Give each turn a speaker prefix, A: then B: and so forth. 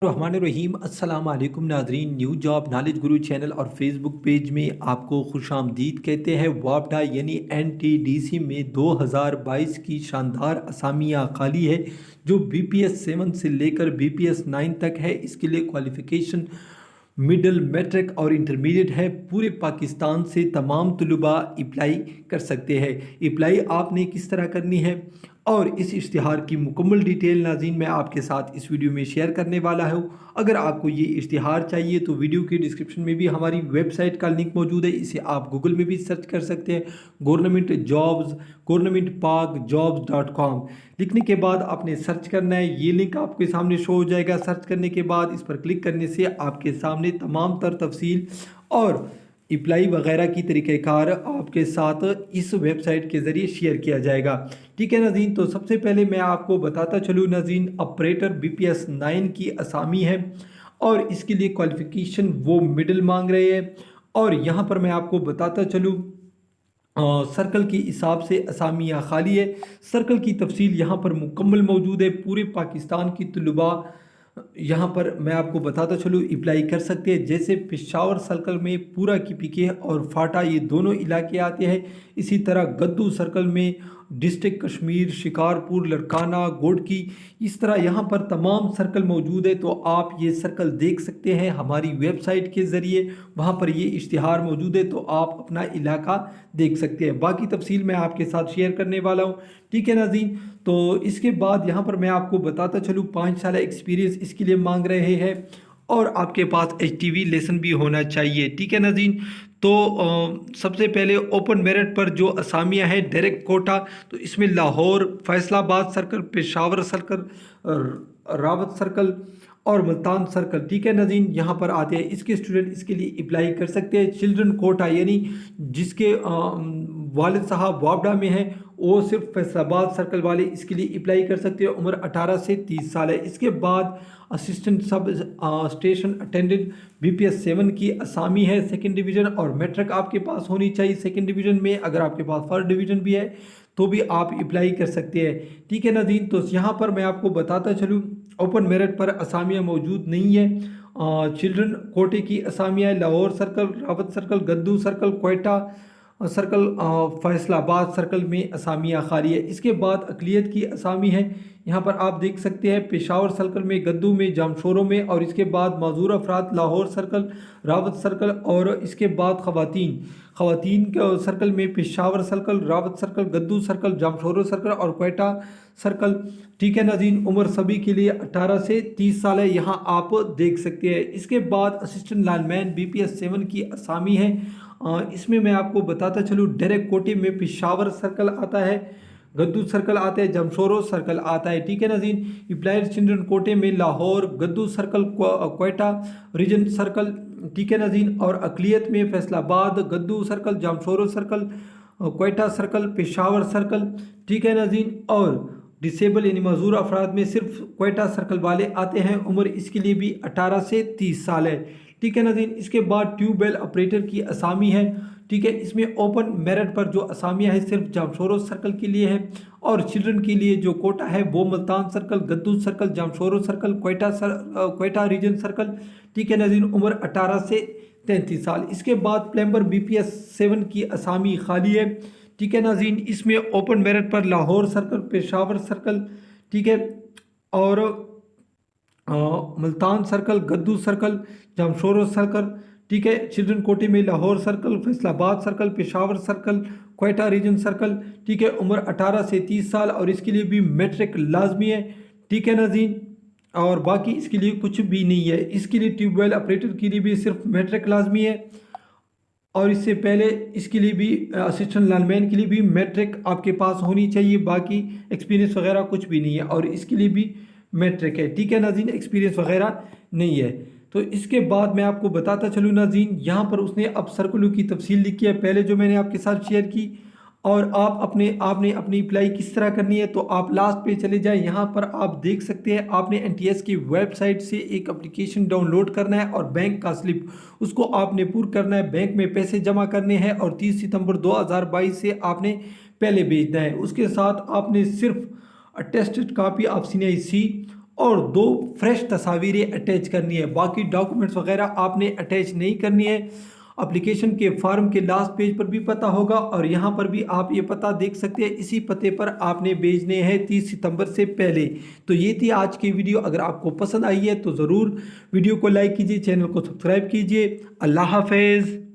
A: रहीम अस्सलाम वालेकुम नाजरीन। न्यू जॉब नॉलेज गुरु चैनल और फेसबुक पेज में आपको खुश आमदीद कहते हैं। वापडा यानी एनटीडीसी में 2022 की शानदार असामियाँ खाली है जो बीपीएस 7 से लेकर बीपीएस 9 तक है। इसके लिए क्वालिफ़िकेशन मिडल मैट्रिक और इंटरमीडिएट है। पूरे पाकिस्तान से तमाम तलबा अप्लाई कर सकते हैं। अप्लाई आपने किस तरह करनी है और इस इश्तिहार की मुकम्मल डिटेल नाज़रीन मैं आपके साथ इस वीडियो में शेयर करने वाला हूँ। अगर आपको ये इश्तिहार चाहिए तो वीडियो के डिस्क्रिप्शन में भी हमारी वेबसाइट का लिंक मौजूद है। इसे आप गूगल में भी सर्च कर सकते हैं। गवर्नमेंट जॉब्स governmentparkjobs.com लिखने के बाद आपने सर्च करना है। ये लिंक आपके सामने शो हो जाएगा। सर्च करने के बाद इस पर क्लिक करने से आपके सामने तमाम तर तफसील और अप्लाई वगैरह की तरीक़ेकार आपके साथ इस वेबसाइट के ज़रिए शेयर किया जाएगा। ठीक है नाज़रीन, तो सबसे पहले मैं आपको बताता चलूँ नाज़रीन, ऑपरेटर बीपीएस 9 की असामी है और इसके लिए क्वालिफ़िकेशन वो मिडिल मांग रहे हैं। और यहाँ पर मैं आपको बताता चलूँ सर्कल के हिसाब से असामियाँ खाली है। सर्कल की तफसील यहाँ पर मुकम्मल मौजूद है। पूरे पाकिस्तान की तलबा यहाँ पर मैं आपको बताता चलूँ अप्लाई कर सकते हैं। जैसे पेशावर सर्कल में पूरा की पीके और फाटा ये दोनों इलाके आते हैं। इसी तरह गद्दू सर्कल में डिस्ट्रिक्ट कश्मीर, शिकारपुर, लड़काना, गोडकी, इस तरह यहाँ पर तमाम सर्कल मौजूद है। तो आप ये सर्कल देख सकते हैं हमारी वेबसाइट के ज़रिए, वहाँ पर ये इश्तिहार मौजूद है तो आप अपना इलाका देख सकते हैं। बाकी तफसील मैं आपके साथ शेयर करने वाला हूँ। ठीक है नाज़रीन, तो इसके बाद यहाँ पर मैं आपको बताता चलूँ 5 साल एक्सपीरियंस इसके लिए मांग रहे हैं और आपके पास HTV लेसन भी होना चाहिए। ठीक है नाज़रीन, तो सबसे पहले ओपन मेरिट पर जो असामियाँ हैं डायरेक्ट कोटा, तो इसमें Lahore, Faisalabad circle, Peshawar circle, Rawat circle और मुल्तान सर्कल, ठीक है नाज़रीन, यहाँ पर आते हैं। इसके स्टूडेंट इसके लिए अप्लाई कर सकते हैं। चिल्ड्रन कोटा यानी जिसके वालिद साहब वापडा में हैं वो सिर्फ फैसलाबाद सर्कल वाले इसके लिए अप्लाई कर सकते हैं। उम्र 18 से 30 साल है। इसके बाद assistant sub station attendant BPS 7 की असामी है। सेकंड डिवीज़न और मैट्रिक आपके पास होनी चाहिए सेकंड डिवीज़न में। अगर आपके पास फर्स्ट डिवीज़न भी है तो भी आप अप्लाई कर सकते हैं। ठीक है नाज़रीन, तो यहाँ पर मैं आपको बताता चलूँ ओपन मेरिट पर असामियाँ मौजूद नहीं है। चिल्ड्रन कोटे की असामियाँ Lahore circle, Rawat circle, Guddu circle, Quetta circle, Faisalabad circle में असामियाँ खाली है। इसके बाद अकलियत की असामी है। यहाँ पर आप देख सकते हैं पेशावर सर्कल में, गद्दू में, जामशोरों में और इसके बाद माजूर अफराद लाहौर सर्कल, रावत सर्कल और इसके बाद ख़वातीन के सर्कल में Peshawar circle, Rawat circle, Guddu circle, Jamshoro circle और कोयटा सर्कल। ठीक है नाज़रीन, उम्र सभी के लिए 18 से 30 साल है, यहाँ आप देख सकते हैं। इसके बाद असिस्टेंट लाइनमैन बीपीएस 7 की असामी है। इसमें मैं आपको बताता चलूँ डायरेक्ट कोटे में पेशावर सर्कल आता है, गद्दू सर्कल आता है, जमशोरो सर्कल आता है। ठीक है नाज़रीन, अप्लाइड चिल्ड्रन कोटे में Lahore, Guddu circle, Quetta region circle, ठीक है नाज़रीन, और अकलियत में Faisalabad, Guddu circle, Jamshoro circle, Quetta circle, Peshawar circle. ठीक है नाज़रीन, और डिसेबल यानी मजदूर अफराद में सिर्फ कोयटा सर्कल वाले आते हैं। उम्र इसके लिए भी 18 से 30 साल है। ठीक है नाज़रीन, इसके बाद ट्यूबवेल ऑपरेटर की असामी है। ठीक है, इसमें ओपन मेरिट पर जो असामियाँ हैं सिर्फ जामशोरो सर्कल के लिए है और चिल्ड्रन के लिए जो कोटा है वो Multan circle, Guddu circle, Jamshoro circle, Quetta region circle. ठीक है नाज़रीन, उम्र 18 से 33 साल। इसके बाद प्लम्बर बीपीएस 7 की असामी खाली है। ठीक है नाज़रीन, इसमें ओपन मेरिट पर लाहौर सर्कल, पेशावर सर्कल, ठीक है, और Multan circle, Guddu circle, Jamshoro circle. ठीक है, चिल्ड्रन कोटे में Lahore circle, Faisalabad circle, Peshawar circle, Quetta region circle. ठीक है, उम्र 18 से 30 साल और इसके लिए भी मैट्रिक लाजमी है। ठीक है नाज़रीन, और बाकी इसके लिए कुछ भी नहीं है। इसके लिए ट्यूबवेल ऑपरेटर के लिए भी सिर्फ मैट्रिक लाजमी है और इससे पहले इसके लिए भी असिस्टेंट लाइनमैन के लिए भी मैट्रिक आपके पास होनी चाहिए। बाकी एक्सपीरियंस वगैरह कुछ भी नहीं है और इसके लिए भी मैट्रिक है। ठीक है नाज़रीन, एक्सपीरियंस वगैरह नहीं है। तो इसके बाद मैं आपको बताता चलूँ नाज़रीन, यहाँ पर उसने अब सर्कुलर की तफसील लिखी है पहले जो मैंने आपके साथ शेयर की। और आपने अपनी अप्लाई किस तरह करनी है तो आप लास्ट पे चले जाए। यहाँ पर आप देख सकते हैं आपने NTS की वेबसाइट से एक एप्लीकेशन डाउनलोड करना है और बैंक का स्लिप उसको आपने पूरा करना है। बैंक में पैसे जमा करने हैं और 30 सितंबर 2022 से आपने पहले भेजना है। उसके साथ आपने सिर्फ अटेस्टेड कॉपी ऑफ CNIC اور 2 फ्रेश तस्वीरें अटैच करनी है। बाकी डॉक्यूमेंट्स वगैरह आपने अटैच नहीं करनी है। एप्लीकेशन के फॉर्म के लास्ट पेज पर भी पता होगा और यहाँ पर भी आप ये पता देख सकते हैं। इसी पते पर आपने भेजने हैं 30 सितंबर से पहले। तो ये थी आज की वीडियो। अगर आपको पसंद आई है तो ज़रूर वीडियो को लाइक कीजिए, चैनल को सब्सक्राइब कीजिए। अल्लाह हाफ़िज़।